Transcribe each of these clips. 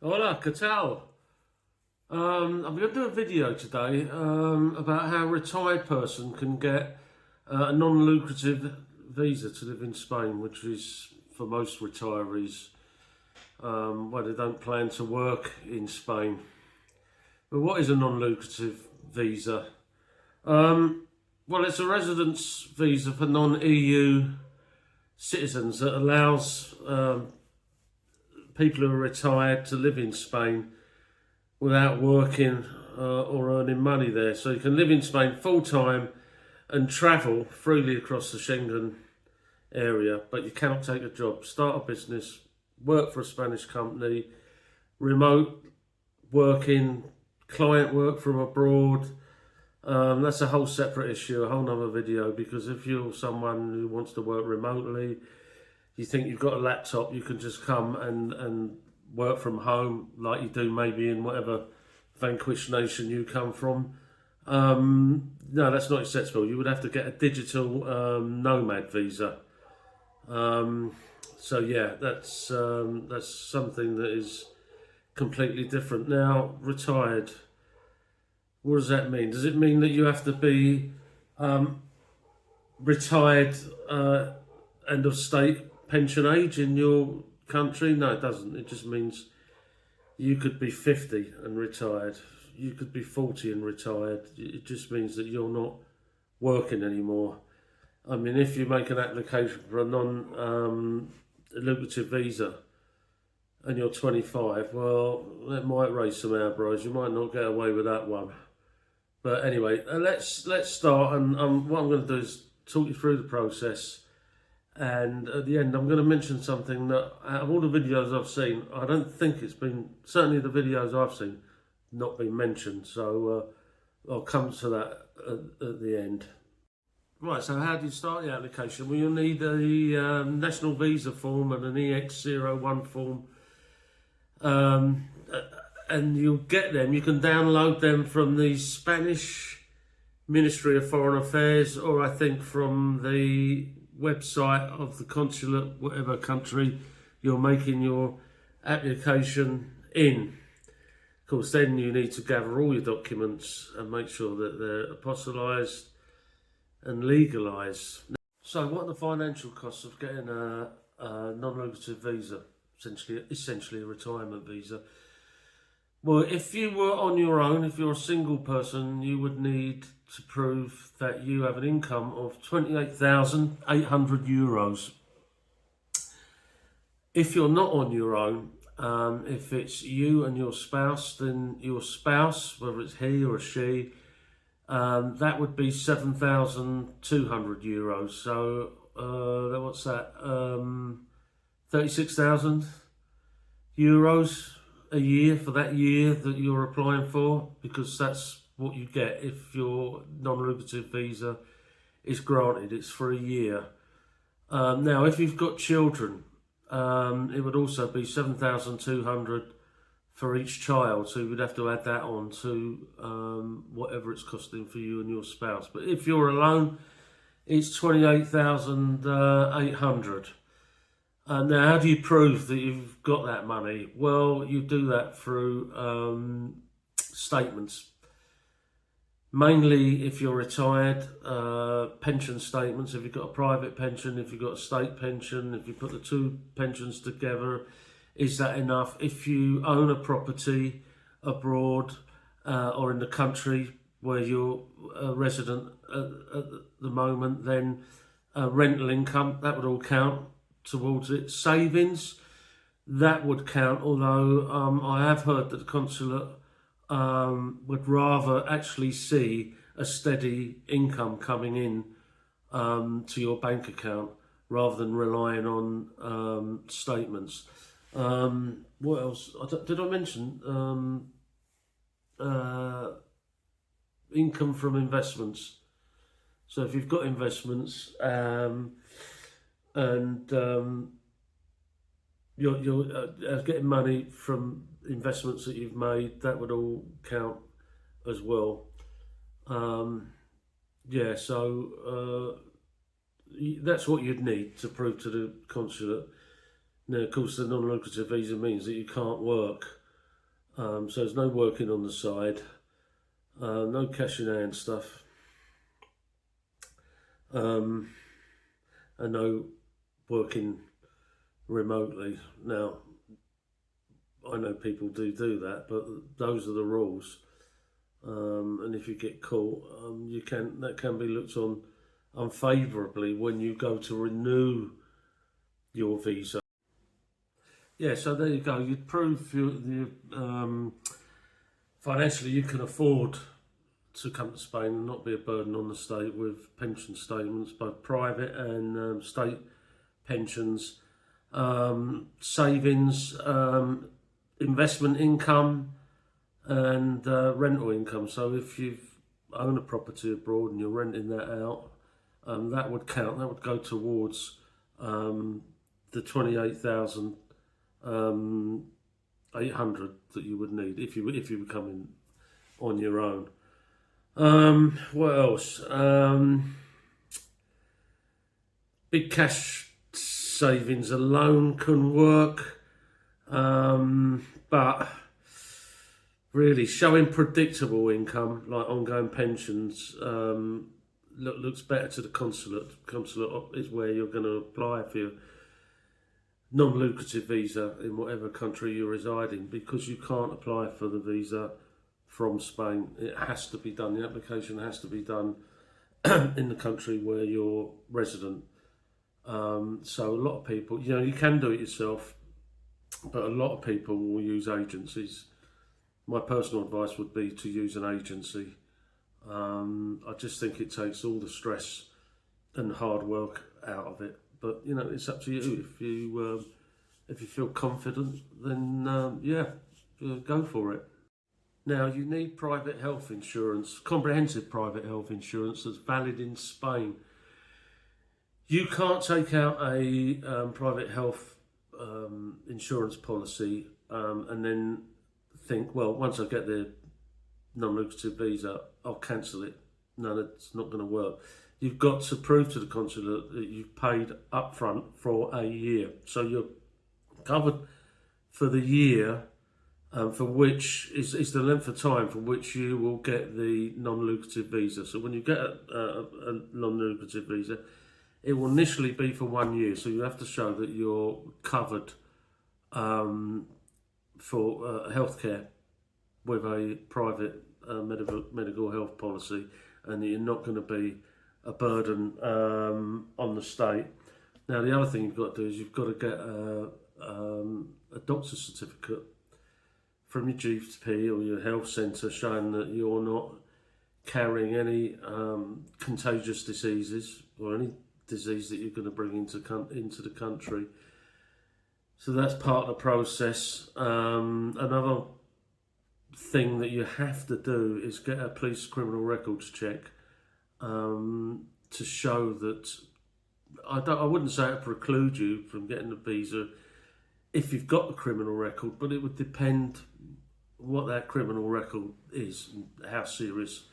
Hola, ¿qué tal? I'm going to do a video today about how a retired person can get a non-lucrative visa to live in Spain, which is for most retirees, well, they don't plan to work in Spain. But what is a non-lucrative visa? Well, it's a residence visa for non-EU citizens that allows people who are retired to live in Spain without working or earning money there. So you can live in Spain full time and travel freely across the Schengen area, but you cannot take a job, start a business, work for a Spanish company, remote working, client work from abroad. That's a whole separate issue, a whole nother video, because if you're someone who wants to work remotely, you think you've got a laptop, you can just come and work from home like you do maybe in whatever vanquished nation you come from. No, that's not acceptable. You would have to get a digital nomad visa. So yeah, that's something that is completely different. Now, retired, what does that mean? Does it mean that you have to be retired and of state pension age in your country? No, it doesn't. It just means you could be 50 and retired. You could be 40 and retired. It just means that you're not working anymore. I mean, if you make an application for a non-lucrative visa and you're 25, well, that might raise some eyebrows. You might not get away with that one. But anyway, let's start. And what I'm going to do is talk you through the process. And at the end, I'm going to mention something that out of all the videos I've seen, I don't think it's been, certainly the videos I've seen, not been mentioned. So I'll come to that at the end. Right, so how do you start the application? Well, you'll need a national visa form and an EX01 form. And you'll get them, you can download them from the Spanish Ministry of Foreign Affairs, or I think from the website of the consulate, whatever country you're making your application in. Of course, then you need to gather all your documents and make sure that they're apostolized and legalized. So what are the financial costs of getting a non-lucrative visa, essentially a retirement visa? Well, if you were on your own, if you're a single person, you would need to prove that you have an income of 28,800 euros. If you're not on your own, if it's you and your spouse, then your spouse, whether it's he or she, that would be 7,200 euros. So what's that? 36,000 euros a year for that year that you're applying for, because that's what you get if your non-lucrative visa is granted. It's for a year. Now, if you've got children, it would also be 7,200 for each child, so you would have to add that on to whatever it's costing for you and your spouse. But if you're alone, it's 28,800. Now, how do you prove that you've got that money? Well, you do that through statements. Mainly if you're retired, pension statements. If you've got a private pension, if you've got a state pension, if you put the two pensions together, is that enough? If you own a property abroad or in the country where you're a resident at the moment, then rental income, that would all count towards it. Savings, that would count, although I have heard that the consulate would rather actually see a steady income coming in to your bank account rather than relying on statements. What else? Did I mention income from investments? So if you've got investments and you're getting money from investments that you've made, that would all count as well. Yeah, so that's what you'd need to prove to the consulate. Now, of course, the non-lucrative visa means that you can't work So there's no working on the side, no cash in hand stuff, and no working remotely. Now, I know people do that, but those are the rules. And if you get caught, that can be looked on unfavourably when you go to renew your visa. Yeah, so there you go. You'd prove financially you can afford to come to Spain and not be a burden on the state with pension statements, both private and state pensions, savings, investment income, and rental income. So if you own a property abroad and you're renting that out, that would count. That would go towards the 28,800 that you would need if you were coming on your own. What else? Big cash savings alone can work, but really showing predictable income like ongoing pensions looks better to the consulate. Consulate is where you're going to apply for your non-lucrative visa in whatever country you're residing, because you can't apply for the visa from Spain. It has to be done, the application has to be done in the country where you're resident. So a lot of people, you can do it yourself, but a lot of people will use agencies. My personal advice would be to use an agency. I just think it takes all the stress and hard work out of it. But it's up to you. If you feel confident, then go for it. Now, you need private health insurance, comprehensive private health insurance that's valid in Spain. You can't take out a private health insurance policy and then think, well, once I get the non-lucrative visa, I'll cancel it. No, that's not going to work. You've got to prove to the consulate that you've paid upfront for a year. So you're covered for the year for which is the length of time for which you will get the non-lucrative visa. So when you get a non-lucrative visa, it will initially be for 1 year. So you have to show that you're covered for healthcare with a private medical health policy, and that you're not going to be a burden on the state. Now, the other thing you've got to do is you've got to get a doctor's certificate from your GP or your health centre showing that you're not carrying any contagious diseases or any disease that you're going to bring into the country. So that's part of the process. Another thing that you have to do is get a police criminal records check to show that I wouldn't say it preclude you from getting the visa if you've got a criminal record, but it would depend what that criminal record is and how serious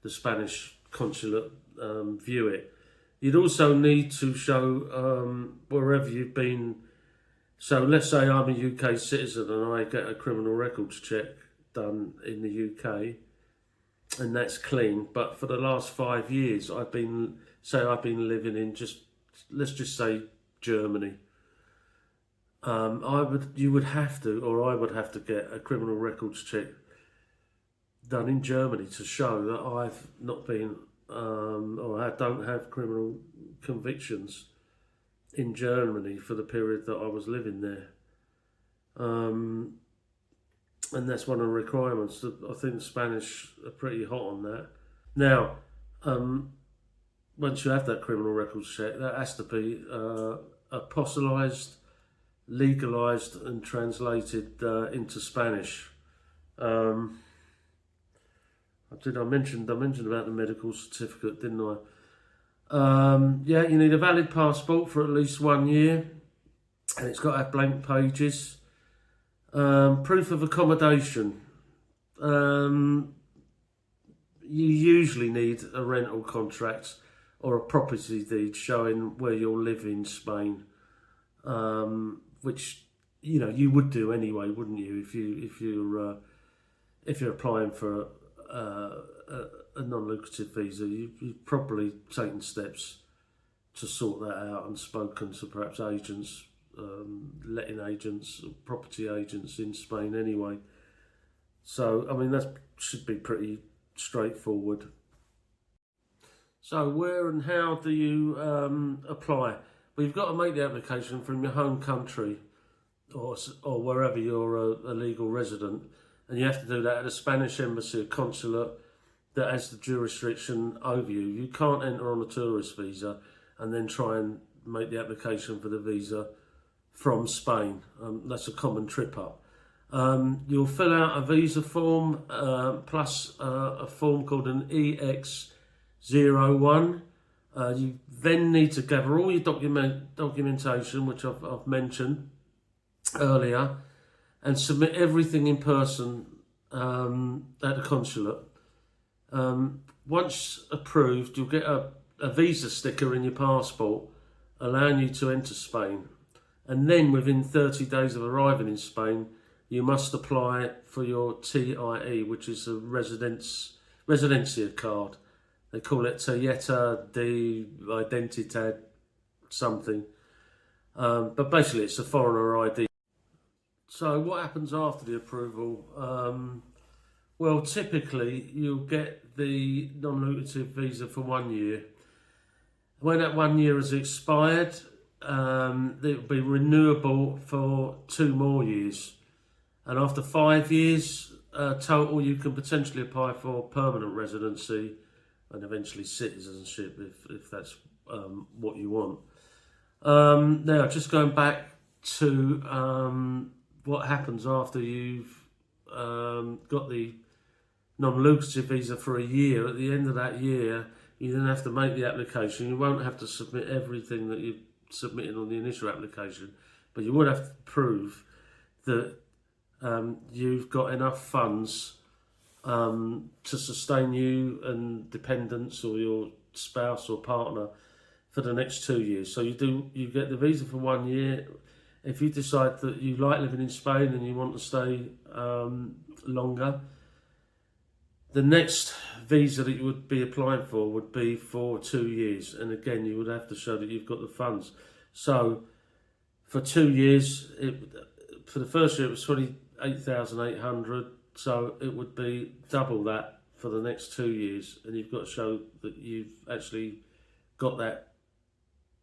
the Spanish consulate view it. You'd also need to show wherever you've been. So let's say I'm a UK citizen and I get a criminal records check done in the UK, and that's clean. But for the last 5 years, I've been living in let's just say Germany. I would have to get a criminal records check done in Germany to show that I've not been or I don't have criminal convictions in Germany for the period that I was living there. And that's one of the requirements. I think the Spanish are pretty hot on that. Now, once you have that criminal records check, that has to be apostolized, legalized and translated into Spanish. I mentioned about the medical certificate, didn't I? You need a valid passport for at least 1 year, and it's got to have blank pages. Proof of accommodation. You usually need a rental contract or a property deed showing where you'll live in Spain, which you would do anyway, wouldn't you? If you're applying for a non-lucrative visa, you've probably taken steps to sort that out and spoken to perhaps agents, letting agents, property agents in Spain anyway. So, I mean, that should be pretty straightforward. So, where and how do you apply? Well, you've got to make the application from your home country or wherever you're a legal resident, and you have to do that at a Spanish embassy or consulate that has the jurisdiction over you. You can't enter on a tourist visa and then try and make the application for the visa from Spain. That's a common trip up. You'll fill out a visa form plus a form called an EX01. You then need to gather all your documentation, which I've mentioned earlier, and submit everything in person at the consulate. Once approved, you'll get a visa sticker in your passport allowing you to enter Spain. And then within 30 days of arriving in Spain, you must apply for your TIE, which is a residencia card. They call it Tarjeta de Identidad something. But basically it's a foreigner ID. So what happens after the approval? Well, typically you'll get the non-lucrative visa for 1 year. When that 1 year has expired, it will be renewable for 2 more years. And after 5 years total, you can potentially apply for permanent residency and eventually citizenship if that's what you want. Now, just going back to what happens after you've got the non-lucrative visa for a year. At the end of that year, you then have to make the application. You won't have to submit everything that you submitted on the initial application, but you would have to prove that you've got enough funds to sustain you and dependents or your spouse or partner for the next 2 years. So you get the visa for 1 year. If you decide that you like living in Spain and you want to stay longer, the next visa that you would be applying for would be for 2 years. And again, you would have to show that you've got the funds. So for 2 years, for the first year it was 28,800. So it would be double that for the next 2 years. And you've got to show that you've actually got that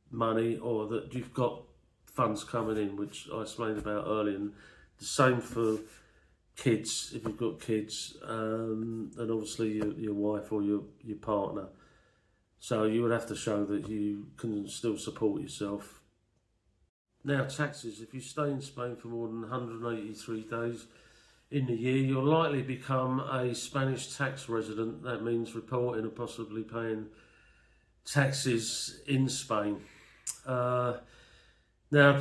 money or that you've got funds coming in, which I explained about earlier. And the same for kids, if you've got kids, and obviously your wife or your partner. So you would have to show that you can still support yourself. Now, taxes. If you stay in Spain for more than 183 days in the year, you'll likely become a Spanish tax resident. That means reporting and possibly paying taxes in Spain. Now,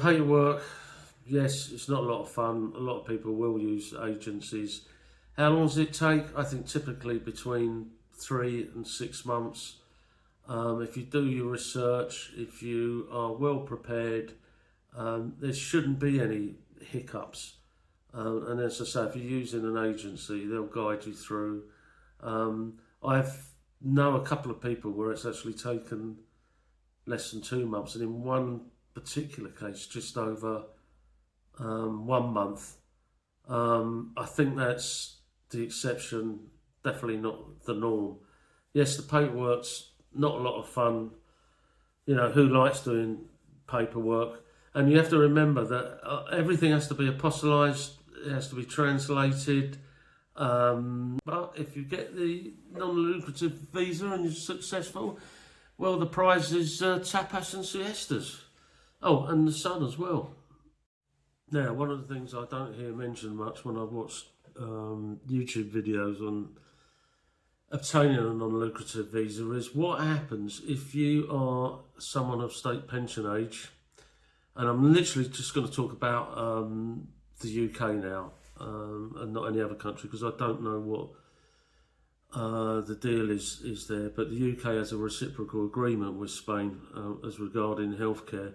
paperwork, yes, it's not a lot of fun. A lot of people will use agencies. How long does it take? I think typically between 3 and 6 months. If you do your research, if you are well prepared, there shouldn't be any hiccups. And as I say, if you're using an agency, they'll guide you through. I've know a couple of people where it's actually taken less than 2 months, and in one particular case, just over 1 month. I think that's the exception, definitely not the norm. Yes, the paperwork's not a lot of fun. You know, who likes doing paperwork? And you have to remember that everything has to be apostolized, it has to be translated. But if you get the non-lucrative visa and you're successful, well, the prize is tapas and siestas. Oh, and the sun as well. Now, one of the things I don't hear mentioned much when I watch YouTube videos on obtaining a non-lucrative visa is what happens if you are someone of state pension age. And I'm literally just going to talk about the UK now and not any other country, because I don't know what the deal is there. But the UK has a reciprocal agreement with Spain as regarding healthcare.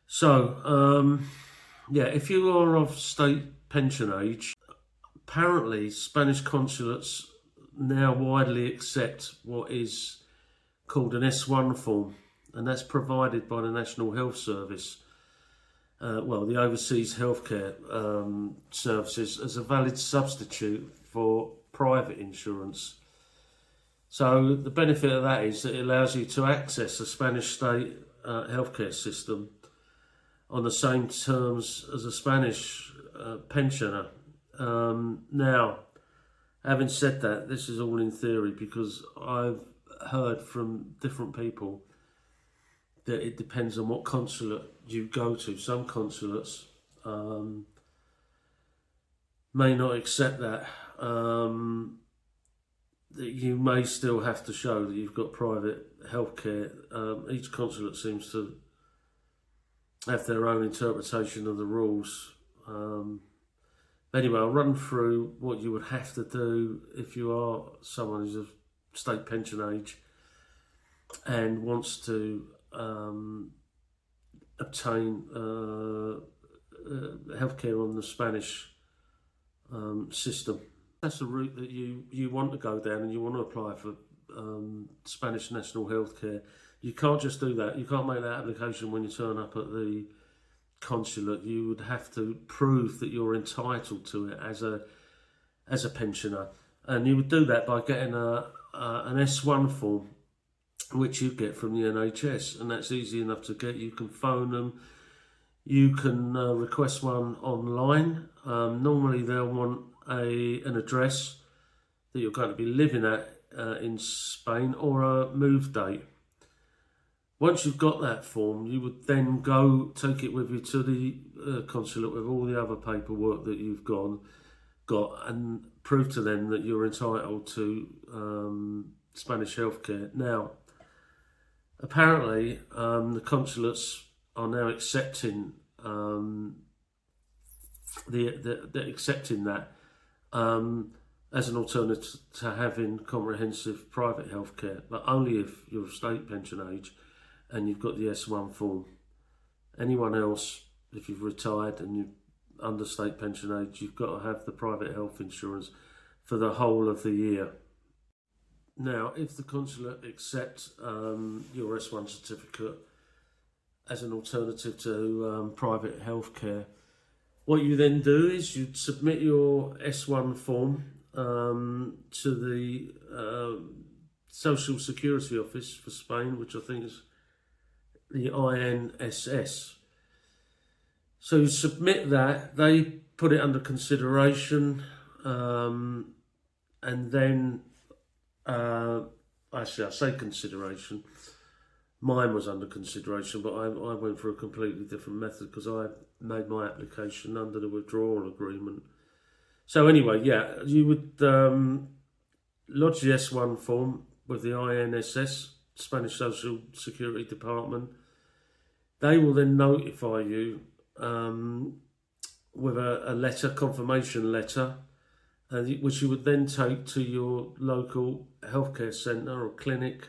So Yeah, if you are of state pension age, apparently Spanish consulates now widely accept what is called an S1 form, and that's provided by the National Health Service, the Overseas Healthcare Services, as a valid substitute for private insurance. So the benefit of that is that it allows you to access the Spanish state healthcare system on the same terms as a Spanish pensioner. Now, having said that, this is all in theory, because I've heard from different people that it depends on what consulate you go to. Some consulates may not accept that. That you may still have to show that you've got private healthcare. Each consulate seems to have their own interpretation of the rules. Anyway, I'll run through what you would have to do if you are someone who's of state pension age and wants to obtain healthcare on the Spanish system. That's the route that you want to go down, and you want to apply for Spanish national healthcare. You can't just do that. You can't make that application when you turn up at the consulate. You would have to prove that you're entitled to it as a pensioner, and you would do that by getting an S1 form, which you get from the NHS, and that's easy enough to get. You can phone them. You can request one online. Normally they'll want an address that you're going to be living at in Spain, or a move date. Once you've got that form, you would then go take it with you to the consulate with all the other paperwork that you've got and prove to them that you're entitled to Spanish healthcare. Now, apparently, the consulates are now accepting accepting that as an alternative to having comprehensive private healthcare, but only if you're of state pension age and you've got the S1 form. Anyone else, if you've retired and you're under state pension age, you've got to have the private health insurance for the whole of the year. Now, if the consulate accepts your S1 certificate as an alternative to private healthcare, what you then do is you submit your S1 form to the Social Security Office for Spain, which I think is the INSS. So you submit that, they put it under consideration, and then, actually I say consideration, mine was under consideration, but I went for a completely different method because I made my application under the withdrawal agreement. So anyway, yeah, you would lodge the S1 form with the INSS, Spanish Social Security Department. They will then notify you with a letter, confirmation letter, which you would then take to your local healthcare centre or clinic,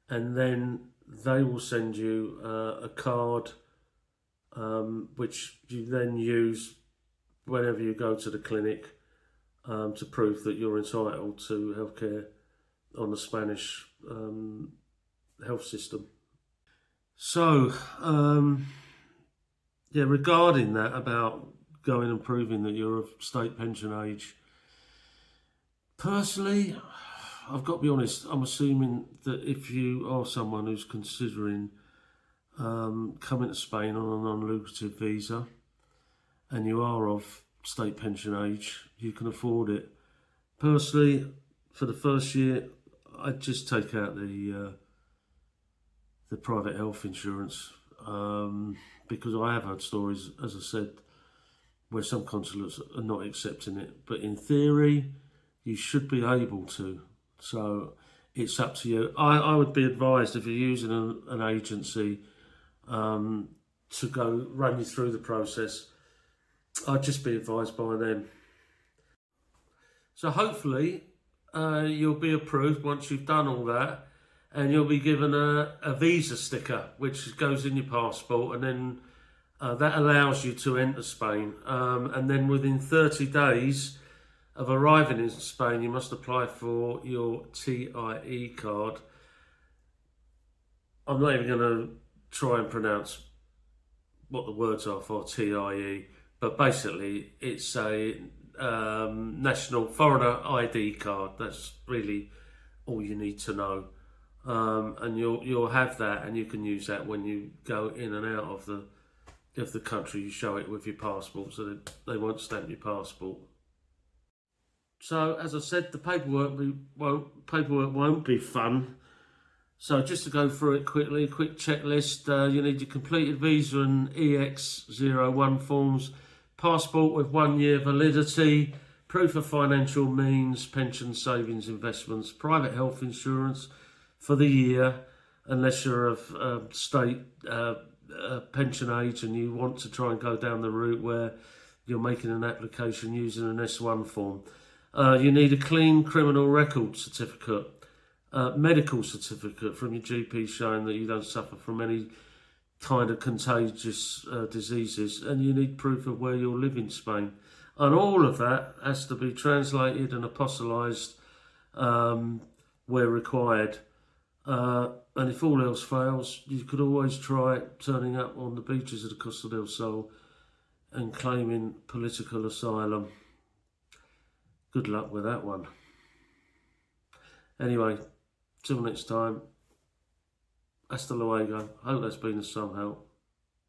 and then they will send you a card which you then use whenever you go to the clinic to prove that you're entitled to healthcare on the Spanish health system. So, regarding that, about going and proving that you're of state pension age, personally, I've got to be honest, I'm assuming that if you are someone who's considering coming to Spain on a non-lucrative visa and you are of state pension age, you can afford it. Personally, for the first year, I'd just take out the private health insurance because I have heard stories, as I said, where some consulates are not accepting it. But in theory, you should be able to. So it's up to you. I would be advised, if you're using an agency to go run you through the process, I'd just be advised by them. So hopefully you'll be approved once you've done all that, and you'll be given a visa sticker which goes in your passport, and then That allows you to enter Spain, and then within 30 days of arriving in Spain, you must apply for your TIE card. I'm not even going to try and pronounce what the words are for TIE, but basically it's a national foreigner ID card. That's really all you need to know, and you'll have that, and you can use that when you go in and out of the country. You show it with your passport, so that they won't stamp your passport. So as I said, the paperwork won't be fun. So just to go through it quickly, quick checklist. You need your completed visa and EX01 forms, passport with 1 year validity, proof of financial means, pension, savings, investments, private health insurance for the year, unless you're of state pension age and you want to try and go down the route where you're making an application using an S1 form. You need a clean criminal record certificate, medical certificate from your GP showing that you don't suffer from any kind of contagious diseases, and you need proof of where you'll live in Spain. And all of that has to be translated and apostolized where required. And if all else fails, you could always try turning up on the beaches of the Costa del Sol and claiming political asylum. Good luck with that one. Anyway, till next time, hasta luego. Hope that's been of some help.